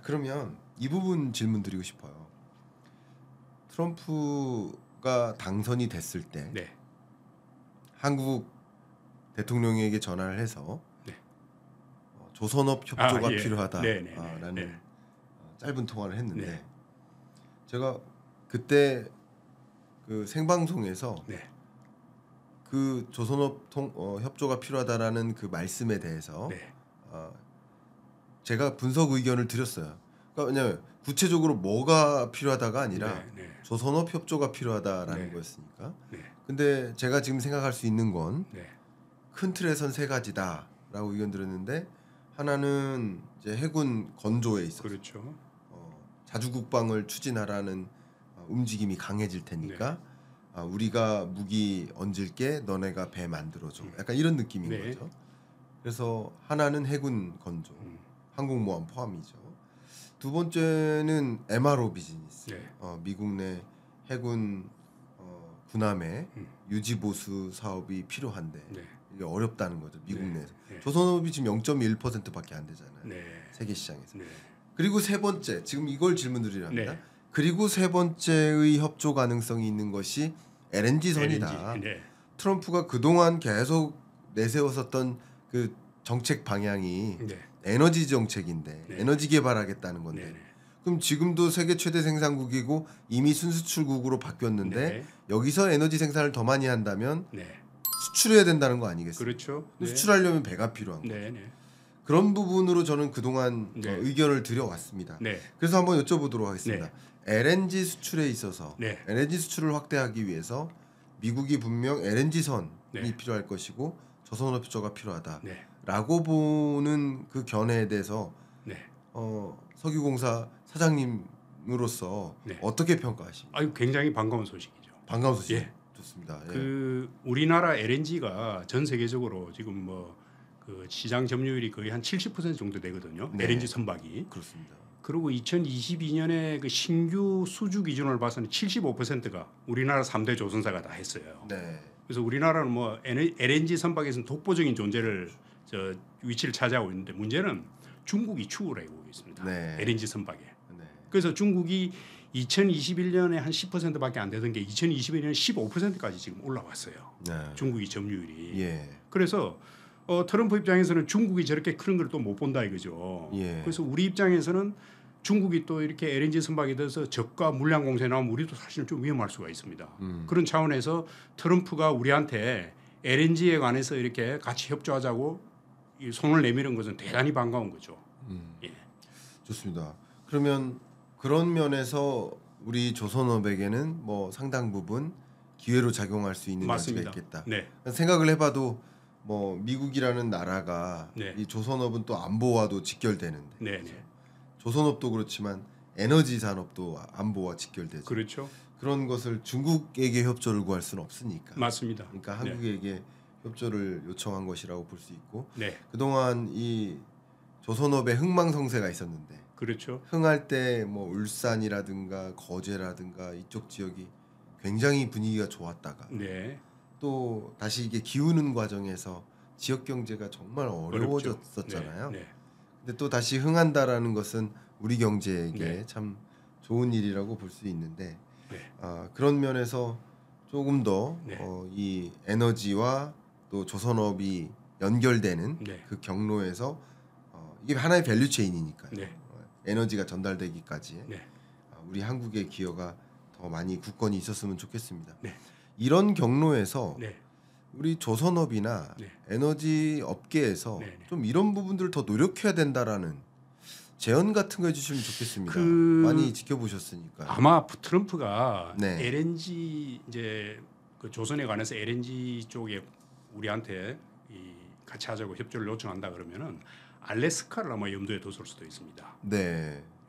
그러면 이 부분 질문 드리고 싶어요. 트럼프가 당선이 됐을 때 네. 한국 대통령에게 전화를 해서 네. 조선업 협조가 예. 필요하다라는 짧은 통화를 했는데 네. 제가 그때 그 생방송에서 네. 그 조선업 협조가 필요하다라는 그 말씀에 대해서 네. 제가 분석 의견을 드렸어요. 그러니까 왜냐하면 구체적으로 뭐가 필요하다가 아니라 조선업 협조가 필요하다라는 거였으니까. 근데 제가 지금 생각할 수 있는 건 큰 틀에선 세 가지다라고 의견 드렸는데 하나는 이제 해군 건조에 있어서 그렇죠. 자주국방을 추진하라는 움직임이 강해질 테니까 우리가 무기 얹을게 너네가 배 만들어줘. 약간 이런 느낌인 거죠. 그래서 하나는 해군 건조, 항공모함 포함이죠. 두 번째는 MRO 비즈니스. 미국 내 해군 군함의 유지보수 사업이 필요한데 이게 어렵다는 거죠. 미국 내에서. 조선업이 지금 0.1%밖에 안 되잖아요. 세계 시장에서. 그리고 세 번째, 지금 이걸 질문드리려 합니다. 그리고 세 번째의 협조 가능성이 있는 것이 LNG선이다. 트럼프가 그동안 계속 내세웠었던 그 정책 방향이 에너지 정책인데 에너지 개발하겠다는 건데 그럼 지금도 세계 최대 생산국이고 이미 순수출국으로 바뀌었는데 여기서 에너지 생산을 더 많이 한다면 수출해야 된다는 거 아니겠습니까? 그렇죠. 수출하려면 배가 필요한 거죠. 그런 부분으로 저는 그동안 의견을 드려왔습니다. 그래서 한번 여쭤보도록 하겠습니다. LNG 수출에 있어서 LNG 수출을 확대하기 위해서 미국이 분명 LNG선이 필요할 것이고 조선업 협조가 필요하다라고 보는 그 견해에 대해서 석유공사 사장님으로서 어떻게 평가하십니까? 굉장히 반가운 소식이죠. 반가운 소식. 좋습니다. 그 우리나라 LNG가 전 세계적으로 지금 그 시장 점유율이 거의 한 70% 정도 되거든요. LNG 선박이. 그렇습니다. 그리고 2022년에 그 신규 수주 기준을 봐서는 75%가 우리나라 3대 조선사가 다 했어요. 그래서 우리나라는 LNG 선박에서는 독보적인 위치를 차지하고 있는데 문제는 중국이 추월해 오고 있습니다. LNG 선박에. 그래서 중국이 2021년에 한 10%밖에 안 되던 게 2022년에 15%까지 지금 올라왔어요. 중국이 점유율이. 그래서 트럼프 입장에서는 중국이 저렇게 큰 걸 또 못 본다 이거죠. 그래서 우리 입장에서는 중국이 또 이렇게 LNG 선박에 대해서 저가 물량 공세 나오면 우리도 사실은 좀 위험할 수가 있습니다. 그런 차원에서 트럼프가 우리한테 LNG에 관해서 이렇게 같이 협조하자고 손을 내미는 것은 대단히 반가운 거죠. 좋습니다. 그러면 그런 면에서 우리 조선업에게는 뭐 상당 부분 기회로 작용할 수 있는 여지가 있겠다. 생각을 해봐도 뭐 미국이라는 나라가 이 조선업은 또 안보와도 직결되는데 조선업도 그렇지만 에너지 산업도 안보와 직결되죠. 그렇죠. 그런 것을 중국에게 협조를 구할 수는 없으니까. 맞습니다. 그러니까 한국에게 협조를 요청한 것이라고 볼 수 있고 그동안 이 조선업에 흥망성쇠가 있었는데 흥할 때 뭐 울산이라든가 거제라든가 이쪽 지역이 굉장히 분위기가 좋았다가 또 다시 이게 기우는 과정에서 지역 경제가 정말 어려워졌었잖아요. 근데 또 다시 흥한다라는 것은 우리 경제에게 참 좋은 일이라고 볼 수 있는데 그런 면에서 조금 더 이 에너지와 또 조선업이 연결되는 그 경로에서 이게 하나의 밸류 체인이니까요. 에너지가 전달되기까지 우리 한국의 기여가 더 많이 굳건히 있었으면 좋겠습니다. 이런 경로에서 우리 조선업이나 에너지 업계에서 좀 이런 부분들을 더 노력해야 된다라는 제언 같은 거 해주시면 좋겠습니다. 많이 지켜보셨으니까. 아마 트럼프가 LNG 이제 그 조선에 관해서 LNG 쪽에 우리한테 같이 하자고 협조를 요청한다 그러면은 알래스카를 아마 염두에 뒀을 수도 있습니다.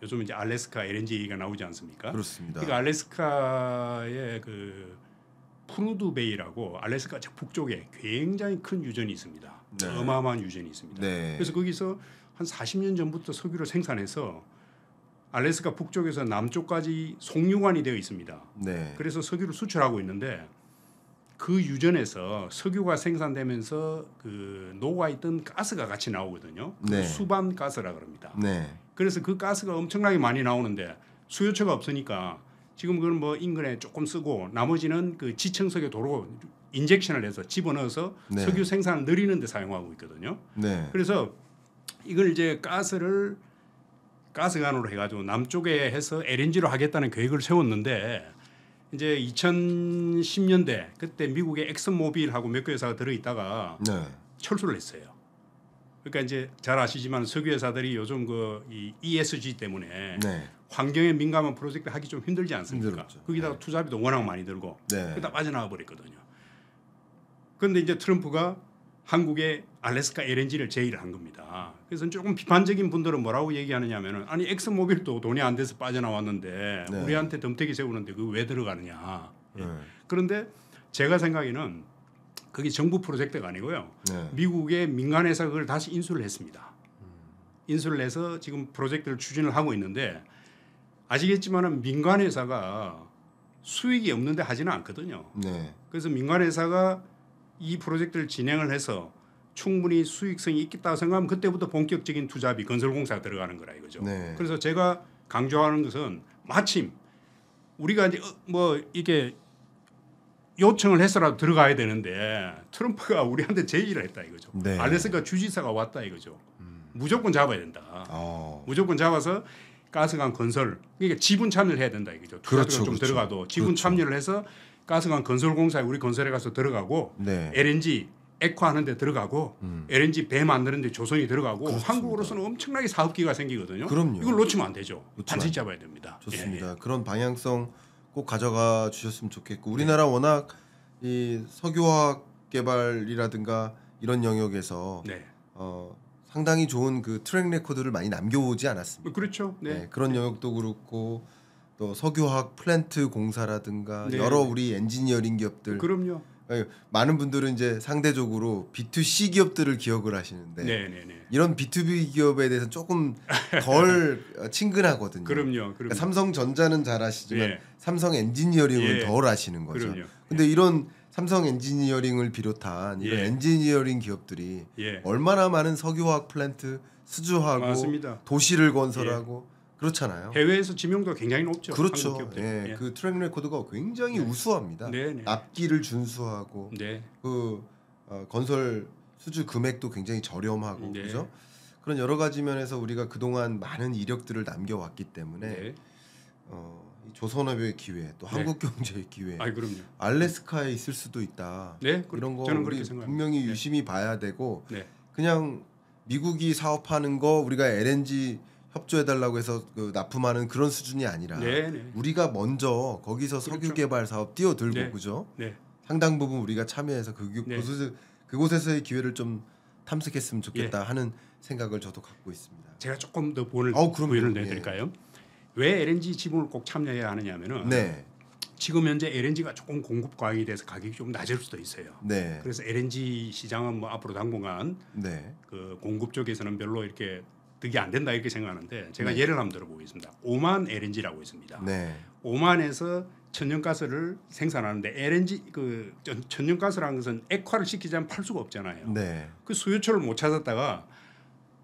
요즘 이제 알래스카 LNG 얘기가 나오지 않습니까? 그렇습니다. 그러니까 알래스카의 그 프루드베이라고 알래스카 북쪽에 굉장히 큰 유전이 있습니다. 어마어마한 유전이 있습니다. 그래서 거기서 한 40년 전부터 석유를 생산해서 알래스카 북쪽에서 남쪽까지 송유관이 되어 있습니다. 그래서 석유를 수출하고 있는데 그 유전에서 석유가 생산되면서 그 녹아있던 가스가 같이 나오거든요. 수반 가스라 그럽니다. 그래서 그 가스가 엄청나게 많이 나오는데 수요처가 없으니까 지금 그건 뭐 인근에 조금 쓰고 나머지는 그 지층석에 도로 인젝션을 해서 집어넣어서 네. 석유 생산을 늘리는 데 사용하고 있거든요. 네. 그래서 이걸 이제 가스를 가스관으로 해가지고 남쪽에 해서 LNG로 하겠다는 계획을 세웠는데 이제 2010년대 그때 미국의 엑슨모빌하고 몇 개 회사가 들어있다가 네. 철수를 했어요. 그러니까 이제 잘 아시지만 석유 회사들이 요즘 그 이 ESG 때문에 네. 환경에 민감한 프로젝트 하기 좀 힘들지 않습니까? 힘들었죠. 거기다가 네. 투자비도 워낙 많이 들고 네. 그다 빠져나와 버렸거든요. 그런데 이제 트럼프가 한국에 알래스카 LNG를 제의를 한 겁니다. 그래서 조금 비판적인 분들은 뭐라고 얘기하느냐면은 아니 엑슨모빌도 돈이 안 돼서 빠져나왔는데 네. 우리한테 덤태기 세우는데 그 왜 들어가느냐. 네. 그런데 제가 생각에는 그게 정부 프로젝트가 아니고요. 네. 미국의 민간 회사가 그걸 다시 인수를 했습니다. 인수를 해서 지금 프로젝트를 추진을 하고 있는데 아시겠지만은 민간 회사가 수익이 없는데 하지는 않거든요. 네. 그래서 민간 회사가 이 프로젝트를 진행을 해서 충분히 수익성이 있겠다 생각하면 그때부터 본격적인 투자비 건설공사가 들어가는 거라 이거죠. 네. 그래서 제가 강조하는 것은 마침 우리가 이제 뭐 이게 요청을 해서라도 들어가야 되는데 트럼프가 우리한테 제의를 했다 이거죠. 네. 알래스카 주지사가 왔다 이거죠. 무조건 잡아야 된다. 무조건 잡아서 가스관 건설 그러니까 지분 참여를 해야 된다 이거죠. 투자비가 그렇죠, 좀 그렇죠. 들어가도 지분 그렇죠. 참여를 해서 가스관 건설공사에 우리 건설에 가서 들어가고 네. LNG 액화하는 데 들어가고 LNG 배 만드는 데 조선이 들어가고 그렇습니다. 한국으로서는 엄청나게 사업기가 생기거든요. 그럼요. 이걸 놓치면 안 되죠. 놓치면 반드시 잡아야 됩니다. 좋습니다. 그런 방향성 꼭 가져가 주셨으면 좋겠고 우리나라 워낙 이 석유화학 개발이라든가 이런 영역에서 네. 상당히 좋은 그 트랙 레코드를 많이 남겨오지 않았습니까? 그렇죠. 네. 네, 그런 영역도 그렇고 또 석유화학 플랜트 공사라든가 네. 여러 우리 엔지니어링 기업들 그럼요. 많은 분들은 이제 상대적으로 B2C 기업들을 기억을 하시는데 네네네. 이런 B2B 기업에 대해서 조금 덜 친근하거든요. 그럼요. 그러니까 삼성전자는 잘 아시지만 예. 삼성 엔지니어링은 예. 덜 아시는 거죠. 그럼요. 근데 이런 삼성 엔지니어링을 비롯한 이런 예. 엔지니어링 기업들이 예. 얼마나 많은 석유화학 플랜트 수주하고 맞습니다. 도시를 건설하고 그렇잖아요. 해외에서 지명도가 굉장히 높죠. 그렇죠. 한국 기업들. 예, 예. 그 트랙 레코드가 굉장히 우수합니다. 네네. 납기를 준수하고 네. 그 건설 수주 금액도 굉장히 저렴하고 네. 그죠? 그런 여러 가지 면에서 우리가 그동안 많은 이력들을 남겨왔기 때문에 네. 이 조선업의 기회 또 네. 한국 경제의 기회 아, 그럼요. 알래스카에 있을 수도 있다. 네, 이런 거 저는 우리 그렇게 생각합니다. 분명히 네. 유심히 봐야 되고 네. 그냥 미국이 사업하는 거 우리가 LNG 협조해달라고 해서 그 납품하는 그런 수준이 아니라 네네. 우리가 먼저 거기서 석유 그렇죠. 개발 사업 뛰어들고 네. 그죠? 네. 상당 부분 우리가 참여해서 네. 그곳에서의 기회를 좀 탐색했으면 좋겠다 하는 생각을 저도 갖고 있습니다. 제가 조금 더 부연을 그럼요. 내드릴까요? 왜 LNG 지분을 꼭 참여해야 하느냐면은 네, 지금 현재 LNG가 조금 공급 과잉이 돼서 가격이 좀 낮을 수도 있어요. 네, 그래서 LNG 시장은 뭐 앞으로 당분간 네, 그 공급 쪽에서는 별로 이렇게 득이 안 된다 이렇게 생각하는데 제가 네. 예를 한번 들어보겠습니다. 오만 LNG라고 있습니다. 네, 오만에서 천연가스를 생산하는데 LNG 그 천연가스라는 것은 액화를 시키지 않으면 팔 수가 없잖아요. 네, 그 수요처를 못 찾았다가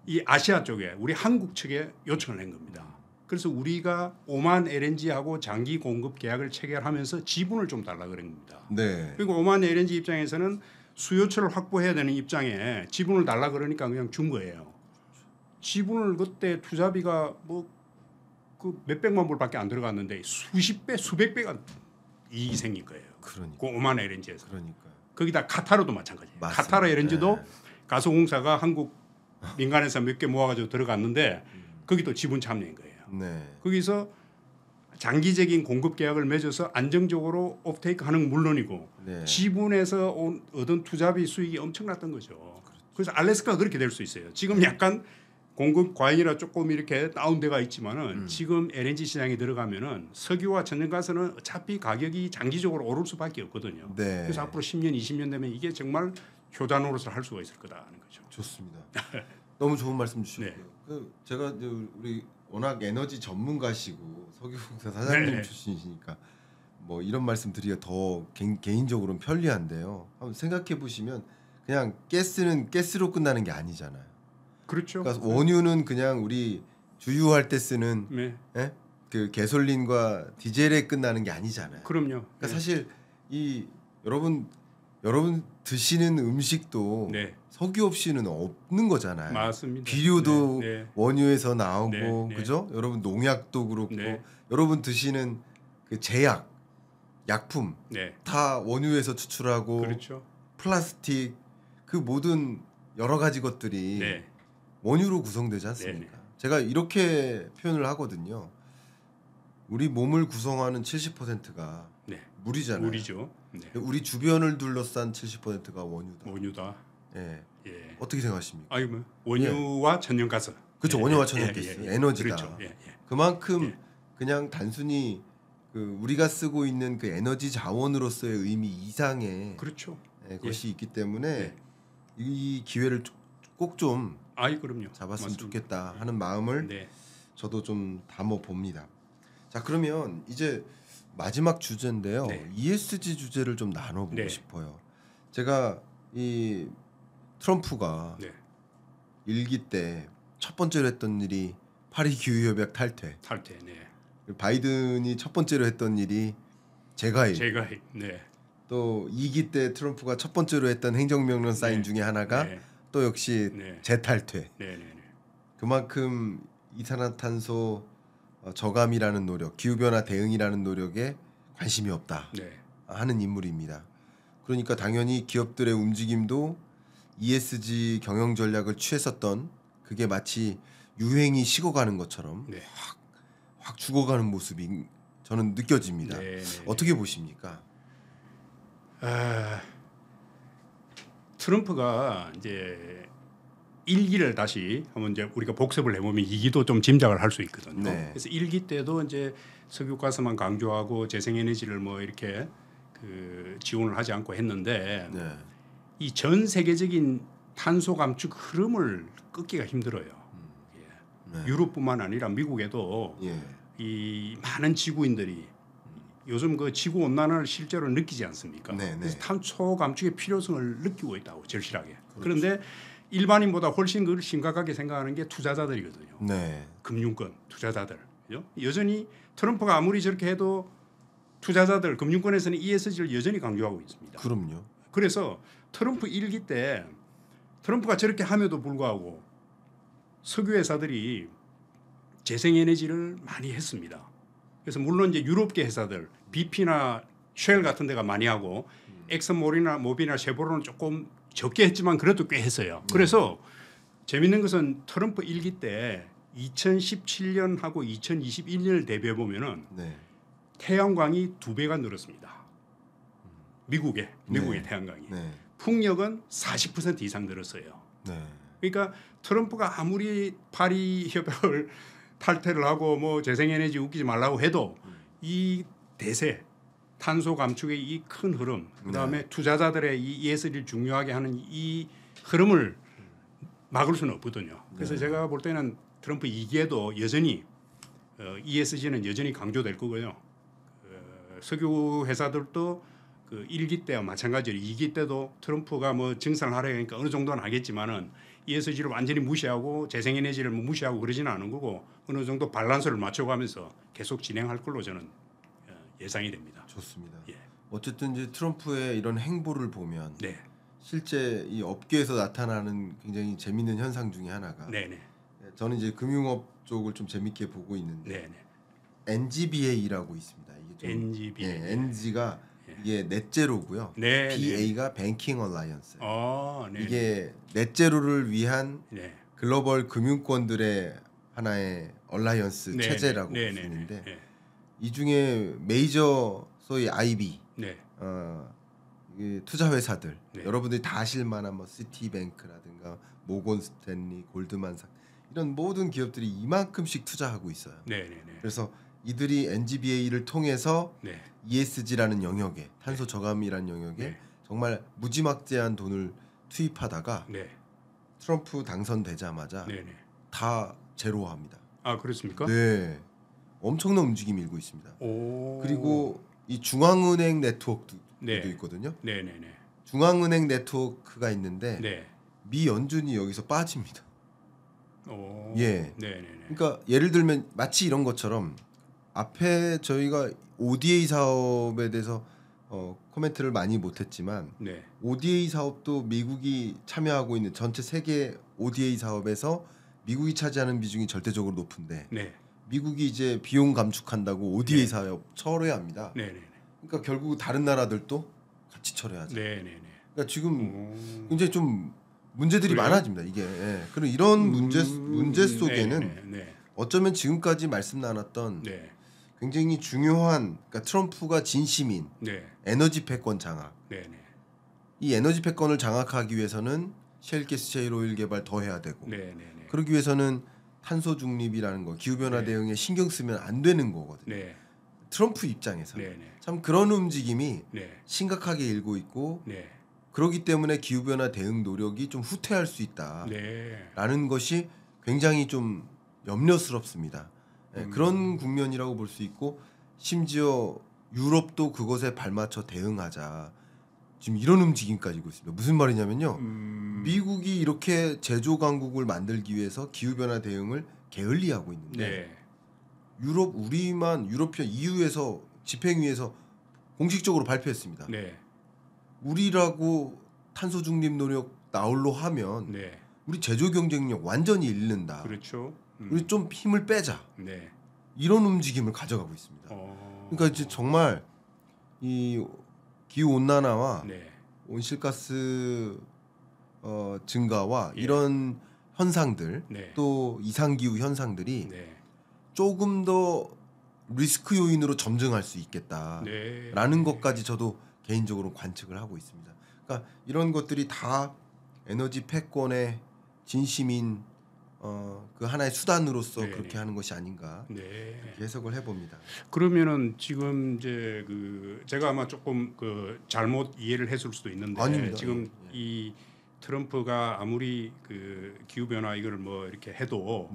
이 아시아 쪽에 우리 한국 측에 요청을 한 겁니다. 그래서 우리가 오만 LNG하고 장기 공급 계약을 체결하면서 지분을 좀 달라 그런 겁니다. 네, 그리고 오만 LNG 입장에서는 수요처를 확보해야 되는 입장에 지분을 달라 그러니까 그냥 준 거예요. 지분을 그때 투자비가 뭐 그 몇백만 불밖에 안 들어갔는데 수십 배, 수백 배가 이익이 생긴 거예요. 그러니까, 그 오만 LNG에서. 그러니까요. 거기다 카타르도 마찬가지예요. 맞습니다. 카타르 LNG도 네. 가스공사가 한국 민간에서 몇 개 모아가지고 들어갔는데 거기도 지분 참여인 거예요. 네, 거기서 장기적인 공급 계약을 맺어서 안정적으로 오프테이크 하는 건 물론이고 네. 지분에서 얻은 투자비 수익이 엄청났던 거죠. 그래서 알래스카가 그렇게 될 수 있어요. 지금 약간 공급 과잉이라 조금 이렇게 다운돼가 있지만은 지금 LNG 시장에 들어가면은 석유와 천연가스는 어차피 가격이 장기적으로 오를 수밖에 없거든요. 네. 그래서 앞으로 10년, 20년 되면 이게 정말 효자 노릇을 할 수가 있을 거다는 거죠. 좋습니다. 너무 좋은 말씀 주셨고요. 네. 그 제가 이제 우리 워낙 에너지 전문가시고 석유공사 사장님 네. 출신이시니까 뭐 이런 말씀 드리기가 더 개인적으로는 편리한데요. 한번 생각해 보시면 그냥 가스는 가스로 끝나는 게 아니잖아요. 그렇죠. 그러니까 원유는 그냥 우리 주유할 때 쓰는 예? 그 가솔린과 디젤에 끝나는 게 아니잖아요. 그럼요. 그러니까 사실 이 여러분 드시는 음식도 석유 없이는 없는 거잖아요. 맞습니다. 비료도 원유에서 나오고 그죠? 여러분 농약도 그렇고 여러분 드시는 그 제약, 약품 다 원유에서 추출하고 그렇죠. 플라스틱 그 모든 여러 가지 것들이 원유로 구성되지 않습니까? 제가 이렇게 표현을 하거든요. 우리 몸을 구성하는 70%가 물이잖아요. 물이죠. 우리 주변을 둘러싼 70%가 원유다. 원유다. 예. 어떻게 생각하십니까? 아니 뭐 원유와 천연가스. 그렇죠. 원유와 천연가스. 에너지다. 그렇죠. 그만큼 그냥 단순히 그 우리가 쓰고 있는 그 에너지 자원으로서의 의미 이상의 그렇죠. 것이 있기 때문에 이 기회를 꼭 좀 그럼요. 잡았으면 맞습니다. 좋겠다 하는 마음을 저도 좀 담아 봅니다. 자, 그러면 이제 마지막 주제인데요. ESG 주제를 좀 나눠보고 싶어요. 제가 이 트럼프가 일기 때 첫 번째로 했던 일이 파리 기후협약 탈퇴. 바이든이 첫 번째로 했던 일이 재가입. 또 2기 때 트럼프가 첫 번째로 했던 행정명령 사인 중에 하나가 또 역시 재탈퇴. 그만큼 이산화탄소 저감이라는 노력, 기후변화 대응이라는 노력에 관심이 없다 하는 인물입니다. 그러니까 당연히 기업들의 움직임도 ESG 경영 전략을 취했었던 그게 마치 유행이 식어가는 것처럼 확 죽어가는 모습이 저는 느껴집니다. 어떻게 보십니까? 트럼프가 이제 1기를 다시 한번 이제 우리가 복습을 해보면 2기도 좀 짐작을 할 수 있거든요. 그래서 1기 때도 이제 석유가스만 강조하고 재생에너지를 뭐 이렇게 그 지원을 하지 않고 했는데 이 전 세계적인 탄소 감축 흐름을 끊기가 힘들어요. 유럽뿐만 아니라 미국에도 이 많은 지구인들이 요즘 그 지구 온난화를 실제로 느끼지 않습니까? 그래서 탄소 감축의 필요성을 느끼고 있다고 절실하게. 그런데 일반인보다 훨씬 그걸 심각하게 생각하는 게 투자자들이거든요. 금융권 투자자들. 그죠? 여전히 트럼프가 아무리 저렇게 해도 투자자들 금융권에서는 ESG를 여전히 강조하고 있습니다. 그럼요. 그래서 트럼프 1기 때 트럼프가 저렇게 함에도 불구하고 석유 회사들이 재생에너지를 많이 했습니다. 그래서 물론 이제 유럽계 회사들 BP나 쉘 같은 데가 많이 하고 엑슨모빌이나 쉐보론은 조금 적게 했지만 그래도 꽤 했어요. 그래서 재밌는 것은 트럼프 1기 때 2017년하고 2021년을 대비해 보면은 태양광이 2배가 늘었습니다. 미국의 태양광이. 풍력은 40% 이상 늘었어요. 그러니까 트럼프가 아무리 파리 협약을 탈퇴를 하고 뭐 재생에너지 웃기지 말라고 해도 이 대세 탄소 감축의 이 큰 흐름, 그다음에 투자자들의 이 ESG를 중요하게 하는 이 흐름을 막을 수는 없거든요. 그래서 제가 볼 때는 트럼프 2기에도 여전히 ESG는 여전히 강조될 거고요. 석유 회사들도 그 1기 때와 마찬가지로 2기 때도 트럼프가 뭐 증산을 하려 하니까 어느 정도는 하겠지만은 ESG를 완전히 무시하고 재생에너지를 뭐 무시하고 그러지는 않은 거고 어느 정도 밸런스를 맞춰가면서 계속 진행할 걸로 저는 예상이 됩니다. 좋습니다. 어쨌든 이제 트럼프의 이런 행보를 보면 실제 이 업계에서 나타나는 굉장히 재밌는 현상 중에 하나가 저는 이제 금융업 쪽을 좀 재밌게 보고 있는데 NGBA라고 있습니다. 이게 좀 NGBA. NG가 이게 넷제로고요. BA가 뱅킹 얼라이언스. 이게 넷제로를 위한 글로벌 금융권들의 하나의 얼라이언스 체제라고 볼 수 있는데 이 중에 메이저 소위 IB 투자 회사들 여러분들이 다 아실 만한 뭐 시티뱅크라든가 모건 스탠리, 골드만삭 이런 모든 기업들이 이만큼씩 투자하고 있어요. 그래서 이들이 NGBA를 통해서 ESG라는 영역에 탄소 저감이라는 영역에 정말 무지막지한 돈을 투입하다가 트럼프 당선되자마자 다 제로화합니다. 그렇습니까? 네, 엄청난 움직임이 일고 있습니다. 그리고 이 중앙은행 네트워크도 있거든요. 중앙은행 네트워크가 있는데 미 연준이 여기서 빠집니다. 예. 그러니까 예를 들면 마치 이런 것처럼 앞에 저희가 ODA 사업에 대해서 코멘트를 많이 못했지만 ODA 사업도 미국이 참여하고 있는 전체 세계 ODA 사업에서 미국이 차지하는 비중이 절대적으로 높은데 미국이 이제 비용 감축한다고 ODA 사업 철회합니다. 그러니까 결국 다른 나라들도 같이 철회하죠. 그러니까 지금 굉장히 좀 문제들이 많아집니다. 이게 그리고 이런 문제 속에는 어쩌면 지금까지 말씀 나눴던 굉장히 중요한 그러니까 트럼프가 진심인 에너지 패권 장악. 이 에너지 패권을 장악하기 위해서는 셰일가스 셰일오일 개발 더 해야 되고 그러기 위해서는 탄소 중립이라는 거 기후 변화 대응에 신경 쓰면 안 되는 거거든요. 트럼프 입장에서 참 그런 움직임이 심각하게 일고 있고 그렇기 때문에 기후 변화 대응 노력이 좀 후퇴할 수 있다라는 것이 굉장히 좀 염려스럽습니다. 그런 국면이라고 볼 수 있고 심지어 유럽도 그것에 발맞춰 대응하자 지금 이런 움직임까지 있고 있습니다. 무슨 말이냐면요. 미국이 이렇게 제조 강국을 만들기 위해서 기후 변화 대응을 게을리하고 있는데 유럽 EU에서 집행위에서 공식적으로 발표했습니다. 우리라고 탄소 중립 노력 나홀로 하면 우리 제조 경쟁력 완전히 잃는다. 우리 좀 힘을 빼자. 이런 움직임을 가져가고 있습니다. 그러니까 이제 정말 이 기후 온난화와 온실가스 증가와 이런 현상들 또 이상 기후 현상들이 조금 더 리스크 요인으로 점증할 수 있겠다라는 것까지 저도 개인적으로 관측을 하고 있습니다. 그러니까 이런 것들이 다 에너지 패권의 진심인 그 하나의 수단으로서 그렇게 하는 것이 아닌가 그렇게 해석을 해봅니다. 그러면은 지금 이제 그 제가 아마 조금 그 잘못 이해를 했을 수도 있는데 아닙니다. 지금 이 트럼프가 아무리 그 기후 변화 이걸 뭐 이렇게 해도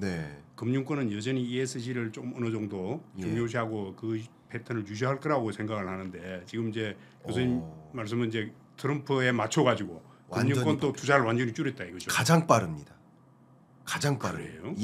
금융권은 여전히 ESG를 좀 어느 정도 중요시하고 그 패턴을 유지할 거라고 생각을 하는데 지금 이제 교수님 말씀은 이제 트럼프에 맞춰 가지고 금융권 또 투자를 완전히 줄였다 이거죠. 가장 빠릅니다. 가장 빠르요.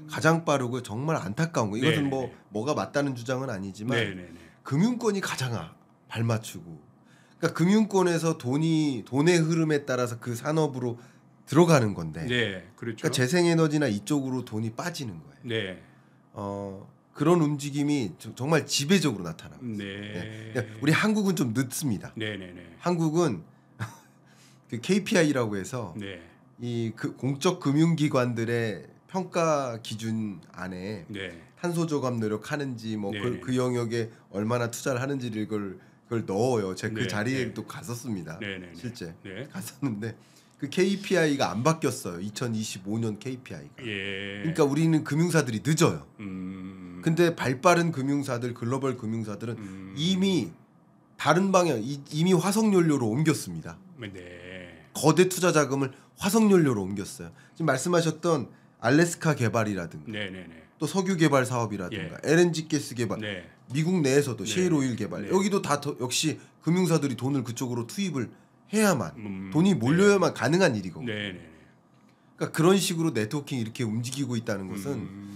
가장 빠르고 정말 안타까운 거. 이것은 뭐가 맞다는 주장은 아니지만 금융권이 가장 발맞추고. 그러니까 금융권에서 돈의 흐름에 따라서 그 산업으로 들어가는 건데. 그러니까 재생에너지나 이쪽으로 돈이 빠지는 거예요. 그런 움직임이 정말 지배적으로 나타납니다. 그러니까 우리 한국은 좀 늦습니다. 한국은 그 KPI라고 해서 이 그 공적 금융기관들의 평가 기준 안에 탄소 저감 노력하는지 뭐 그 영역에 얼마나 투자를 하는지를 그걸 넣어요. 제가 그 자리에도 갔었습니다. 실제 갔었는데 그 KPI가 안 바뀌었어요. 2025년 KPI가. 그러니까 우리는 금융사들이 늦어요. 근데 발빠른 금융사들, 글로벌 금융사들은 이미 다른 방향, 이미 화석연료로 옮겼습니다. 거대 투자 자금을 화석연료로 옮겼어요. 지금 말씀하셨던 알래스카 개발이라든가 또 석유 개발 사업이라든가 LNG 가스 개발, 미국 내에서도 셰일 오일 개발 여기도 다 역시 금융사들이 돈을 그쪽으로 투입을 해야만 돈이 몰려야만 가능한 일이고 그러니까 그런 식으로 네트워킹이 이렇게 움직이고 있다는 것은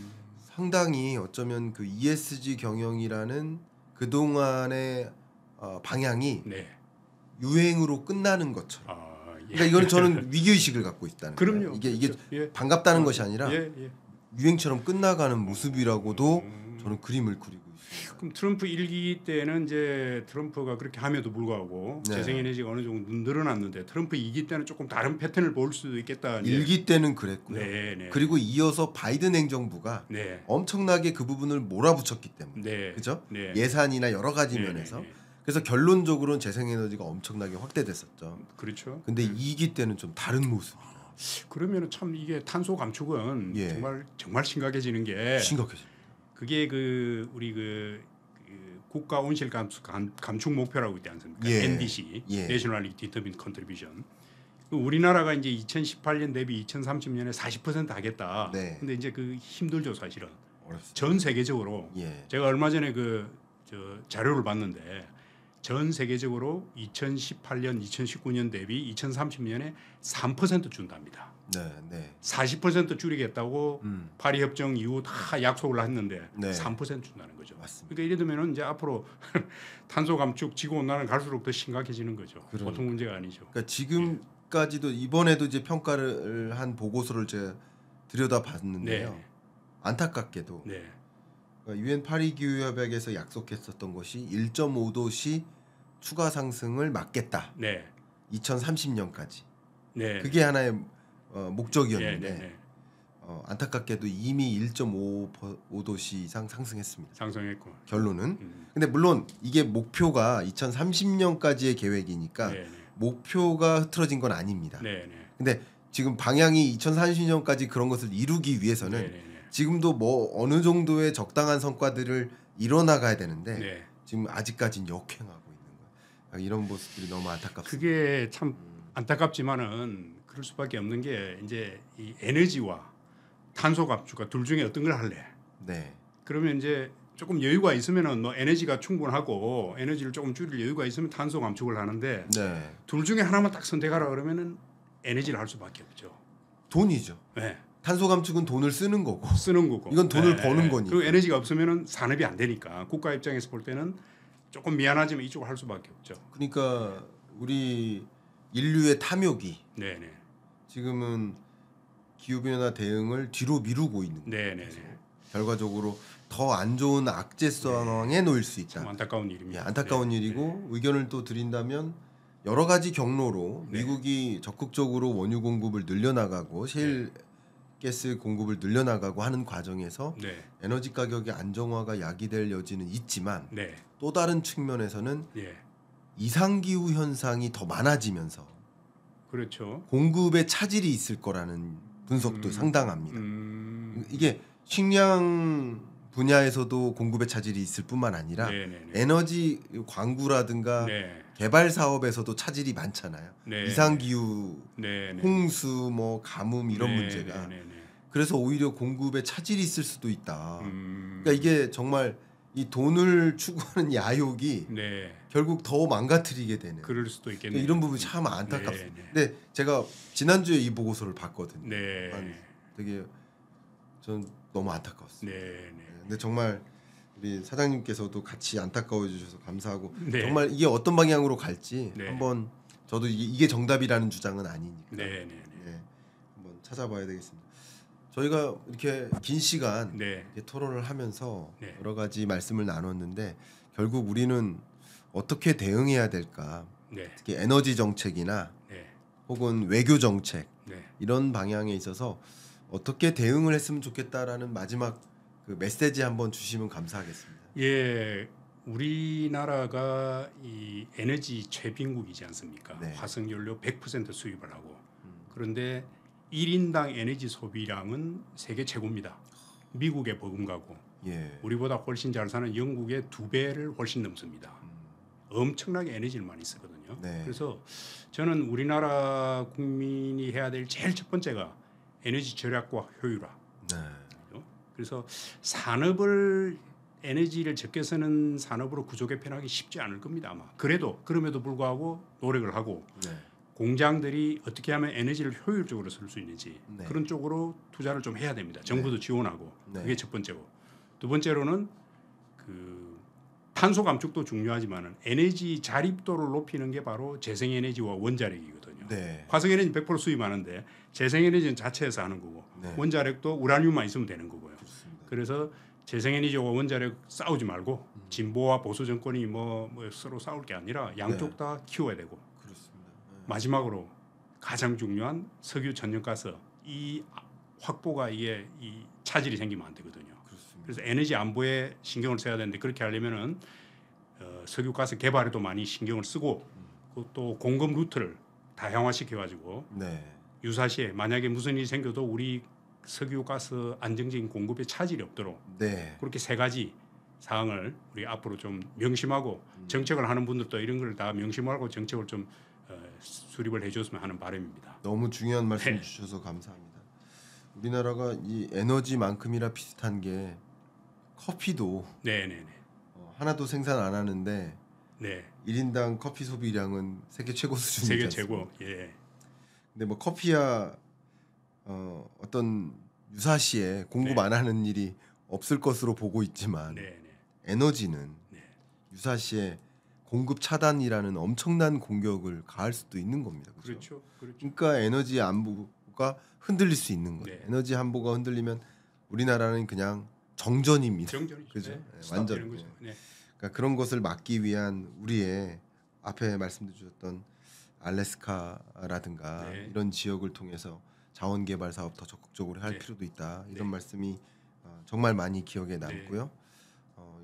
상당히 어쩌면 그 ESG 경영이라는 그동안의 방향이 유행으로 끝나는 것처럼 그러니까 이거는 저는 위기의식을 갖고 있다는 거예요. 이게 반갑다는 것이 아니라 유행처럼 끝나가는 모습이라고도 저는 그림을 그리고 있습니다. 그럼 트럼프 1기 때는 이제 트럼프가 그렇게 함에도 불구하고 재생에너지가 어느 정도 늘어났는데 트럼프 2기 때는 조금 다른 패턴을 볼 수도 있겠다. 1기 때는 그랬고요. 그리고 이어서 바이든 행정부가 엄청나게 그 부분을 몰아붙였기 때문에 그죠? 예산이나 여러 가지 면에서 그래서 결론적으로는 재생에너지가 엄청나게 확대됐었죠. 그렇죠. 근데 2기 때는 좀 다른 모습이에요. 그러면은 참 이게 탄소 감축은 정말 심각해지는 게 그게 그 우리 그 국가 온실 감축 목표라고 있지 않습니까? NDC, Nationally Determined Contribution. 우리나라가 이제 2018년 대비 2030년에 40% 하겠다. 근데 이제 그 힘들죠 사실은. 어렵습니다. 전 세계적으로 제가 얼마 전에 저 자료를 봤는데 전 세계적으로 2018년, 2019년 대비 2030년에 3% 준답니다. 네. 40% 줄이겠다고 파리 협정 이후 다 약속을 했는데 네. 3% 준다는 거죠. 맞습니다. 그러니까 이래 되면은 이제 앞으로 탄소 감축, 지구 온난화는 갈수록 더 심각해지는 거죠. 그러니까. 보통 문제가 아니죠. 그러니까 지금까지도 이번에도 이제 평가를 한 보고서를 제가 들여다봤는데요. 네. 안타깝게도 네. 유엔 파리 기후 협약에서 약속했었던 것이 1.5도씨 추가 상승을 막겠다. 네. 2030년까지. 네. 그게 하나의 목적이었는데 네. 안타깝게도 이미 1.5도씨 이상 상승했습니다. 상승했고. 결론은. 근데 물론 이게 목표가 2030년까지의 계획이니까 네. 목표가 흐트러진 건 아닙니다. 네. 근데 지금 방향이 2030년까지 그런 것을 이루기 위해서는 네. 지금도 뭐 어느 정도의 적당한 성과들을 이뤄나가야 되는데 네. 지금 아직까지는 역행하고 있는 거예요. 이런 모습들이 너무 안타깝습니다. 그게 참 안타깝지만은 그럴 수밖에 없는 게 이제 이 에너지와 탄소 감축과 둘 중에 어떤 걸 할래? 네. 그러면 이제 조금 여유가 있으면은 뭐 에너지가 충분하고 에너지를 조금 줄일 여유가 있으면 탄소 감축을 하는데 네. 둘 중에 하나만 딱 선택하라 그러면은 에너지를 할 수밖에 없죠. 돈이죠. 네. 탄소 감축은 돈을 쓰는 거고. 쓰는 거고. 이건 돈을 버는 거니까. 그 에너지가 없으면은 산업이 안 되니까 국가 입장에서 볼 때는 조금 미안하지만 이쪽을 할 수밖에 없죠. 그러니까 우리 인류의 탐욕이 네네. 지금은 기후변화 대응을 뒤로 미루고 있는 거예요. 네네네. 결과적으로 더 안 좋은 악재 상황에 놓일 수 있다. 참 안타까운 일입니다. 안타까운 일이고 의견을 또 드린다면 여러 가지 경로로 미국이 적극적으로 원유 공급을 늘려나가고 셰일 가스 공급을 늘려나가고 하는 과정에서 에너지 가격의 안정화가 야기될 여지는 있지만 또 다른 측면에서는 이상기후 현상이 더 많아지면서 그렇죠. 공급에 차질이 있을 거라는 분석도 상당합니다. 이게 식량 분야에서도 공급에 차질이 있을 뿐만 아니라 에너지 광구라든가 개발 사업에서도 차질이 많잖아요. 이상기후, 홍수, 뭐 가뭄 이런 문제가. 그래서 오히려 공급에 차질이 있을 수도 있다. 그러니까 이게 정말 이 돈을 추구하는 야욕이 결국 더 망가뜨리게 되는. 그럴 수도 있겠네요. 이런 부분이 참 안타깝습니다. 근데 제가 지난주에 이 보고서를 봤거든요. 되게 전 너무 안타까웠어요. 근데 정말 우리 사장님께서도 같이 안타까워 주셔서 감사하고 정말 이게 어떤 방향으로 갈지 한번 저도 이게 정답이라는 주장은 아니니까 한번 찾아봐야 되겠습니다. 저희가 이렇게 긴 시간 토론을 하면서 여러 가지 말씀을 나눴는데 결국 우리는 어떻게 대응해야 될까? 특히 에너지 정책이나 혹은 외교 정책 이런 방향에 있어서 어떻게 대응을 했으면 좋겠다라는 마지막 그 메시지 한번 주시면 감사하겠습니다. 예, 우리나라가 이 에너지 최빈국이지 않습니까? 화석연료 100% 수입을 하고 그런데 1인당 에너지 소비량은 세계 최고입니다. 미국에 버금가고 우리보다 훨씬 잘 사는 영국의 2배를 훨씬 넘습니다. 엄청나게 에너지를 많이 쓰거든요. 그래서 저는 우리나라 국민이 해야 될 제일 첫 번째가 에너지 절약과 효율화. 그래서 산업을 에너지를 적게 쓰는 산업으로 구조 개편하기 쉽지 않을 겁니다. 아마. 그럼에도 불구하고 노력을 하고 공장들이 어떻게 하면 에너지를 효율적으로 쓸 수 있는지 그런 쪽으로 투자를 좀 해야 됩니다. 정부도 지원하고 그게 첫 번째고 두 번째로는 그 탄소 감축도 중요하지만 에너지 자립도를 높이는 게 바로 재생에너지와 원자력이거든요. 화석에너지 100% 수입하는데 재생에너지는 자체에서 하는 거고 원자력도 우라늄만 있으면 되는 거고요. 그래서 재생에너지와 원자력 싸우지 말고 진보와 보수 정권이 뭐 서로 싸울 게 아니라 양쪽 다 키워야 되고 마지막으로 가장 중요한 석유 천연가스 이 확보가 이게 이 차질이 생기면 안 되거든요. 그래서 에너지 안보에 신경을 써야 되는데 그렇게 하려면은 석유가스 개발에도 많이 신경을 쓰고 또 공급 루트를 다양화시켜 가지고 유사시에 만약에 무슨 일이 생겨도 우리 석유가스 안정적인 공급에 차질이 없도록 그렇게 세 가지 사항을 우리 앞으로 좀 명심하고 정책을 하는 분들도 이런 걸 다 명심하고 정책을 좀 수립을 해줬으면 하는 바람입니다. 너무 중요한 말씀 주셔서 감사합니다. 우리나라가 이 에너지만큼이나 비슷한 게 커피도 하나도 생산 안 하는데 1인당 커피 소비량은 세계 최고 수준이지 세계 최고. 예. 근데 뭐 커피야 어떤 유사시에 공급 안 하는 일이 없을 것으로 보고 있지만 에너지는 유사시에 공급 차단이라는 엄청난 공격을 가할 수도 있는 겁니다. 그렇죠? 그러니까 에너지 안보가 흔들릴 수 있는 거예요. 에너지 안보가 흔들리면 우리나라는 그냥 정전입니다. 그죠? 완전. 그러니까 그런 것을 막기 위한 우리의 앞에 말씀해 주셨던 알래스카라든가 이런 지역을 통해서 자원 개발 사업 더 적극적으로 할 필요도 있다. 이런 말씀이 정말 많이 기억에 남고요.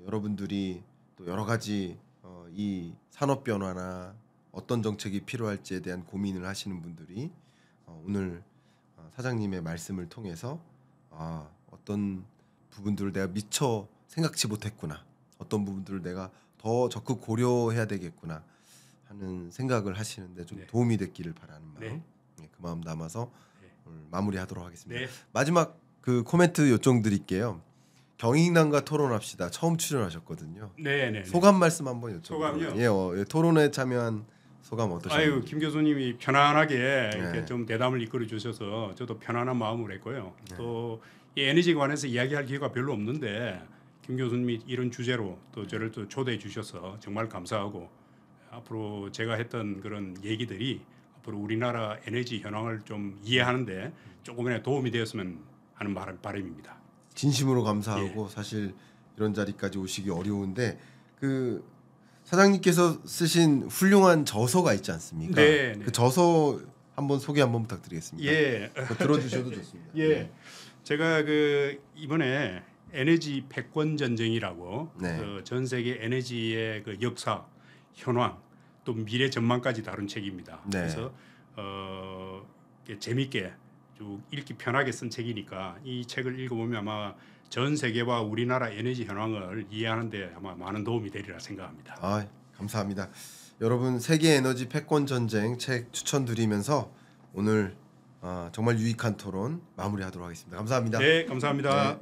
여러분들이 또 여러 가지 이 산업 변화나 어떤 정책이 필요할지에 대한 고민을 하시는 분들이 오늘 사장님의 말씀을 통해서 어떤 부분들을 내가 미처 생각지 못했구나, 어떤 부분들을 내가 더 적극 고려해야 되겠구나 하는 생각을 하시는데 좀 도움이 됐기를 바라는 마음, 그 마음 담아서 오늘 마무리하도록 하겠습니다. 마지막 그 코멘트 요청드릴게요. 경인남과 토론합시다. 처음 출연하셨거든요. 소감 말씀 한번 여쭤볼게요. 소감요? 예, 토론에 참여한 소감 어떠셨나요? 아유, 김 교수님이 편안하게 이렇게 좀 대담을 이끌어 주셔서 저도 편안한 마음을 했고요. 또 이 에너지에 관해서 이야기할 기회가 별로 없는데 김 교수님이 이런 주제로 또 저를 또 초대해 주셔서 정말 감사하고, 앞으로 제가 했던 그런 얘기들이 앞으로 우리나라 에너지 현황을 좀 이해하는데 조금이나마 도움이 되었으면 하는 바람입니다. 진심으로 감사하고 사실 이런 자리까지 오시기 어려운데 그 사장님께서 쓰신 훌륭한 저서가 있지 않습니까? 그 저서 한번 소개 한번 부탁드리겠습니다. 들어주셔도 좋습니다. 제가 그 이번에 에너지 패권 전쟁이라고 그 전 세계 에너지의 그 역사, 현황, 또 미래 전망까지 다룬 책입니다. 그래서 재밌게 쭉 읽기 편하게 쓴 책이니까 이 책을 읽어보면 아마 전 세계와 우리나라 에너지 현황을 이해하는데 아마 많은 도움이 되리라 생각합니다. 감사합니다. 여러분, 세계 에너지 패권 전쟁 책 추천드리면서 오늘 정말 유익한 토론 마무리하도록 하겠습니다. 감사합니다. 네, 감사합니다.